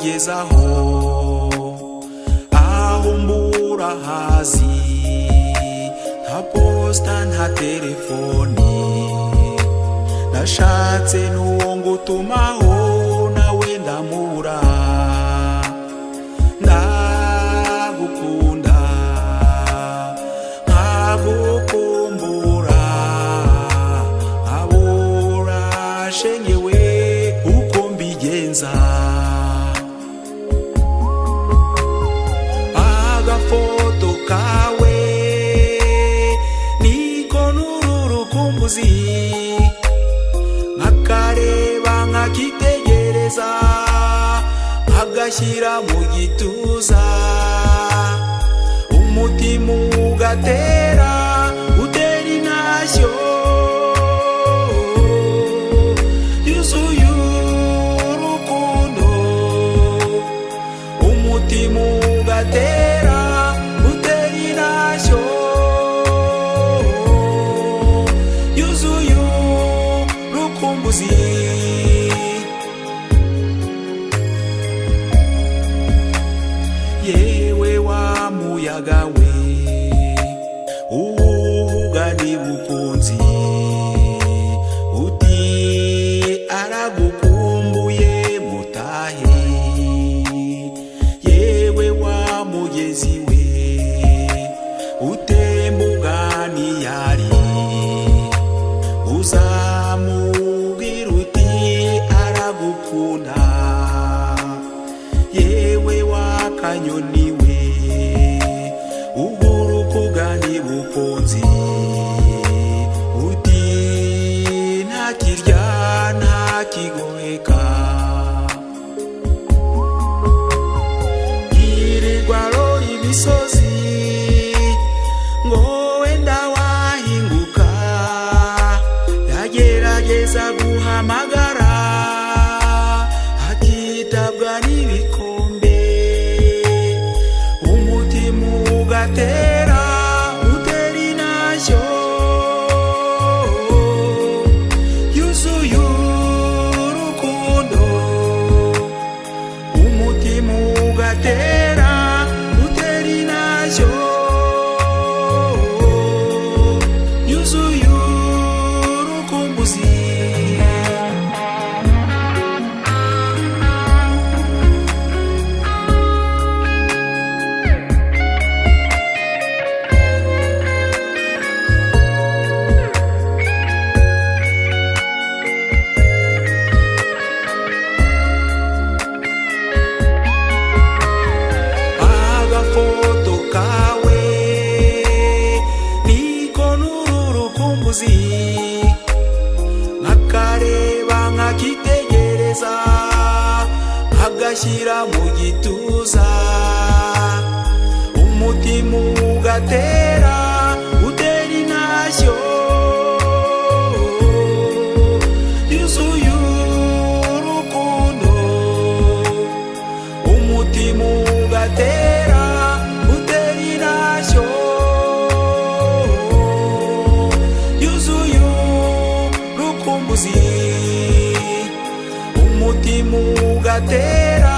kungezaho aho mbura hazi, nta posta nta telefoni, nashatse n'uwo ngutumaho nawe ndamubura. Ndagukunda nkagukumbura, nkabura shengewe uko mbigenza. Agafoto kawe niko n'urukumbuzi, nkakareba nkakitegereza, nkagashyira mu gituza, umutima ugatera utera intashyo yuzuye urukundo. Umutima ugatera utera intashyo yuzuye urukumbuzi. Yewe wa muyaga we uhuga n'ibukunzi, uti aragukumbuye mutahe. Yewe wa mugezi we utemba ugana iyari, uzamubwira uti aragukunda. Yewe wa kanyoni we uguruka ugana ibukunzi, uti ntakirya ntakigoheka. Yirirwa arora imisozi ngo wenda wahinguka, yagerageza guhamagara akitabwa n'ibikombe. Umutima ugatera utera intashyo yuzuye urukundo. Umutima ugatera utera intashyo yuzuye urukumbuzi. Agafoto kawe niko n'urukumbuzi, nkakareba nkakitegereza, nkagashyira mu gituza, umutima ugatera utera intashyo yuzuye urukundo. Umutima ugatera utera intashyo yuzuye urukumbuzi. Umutima ugatera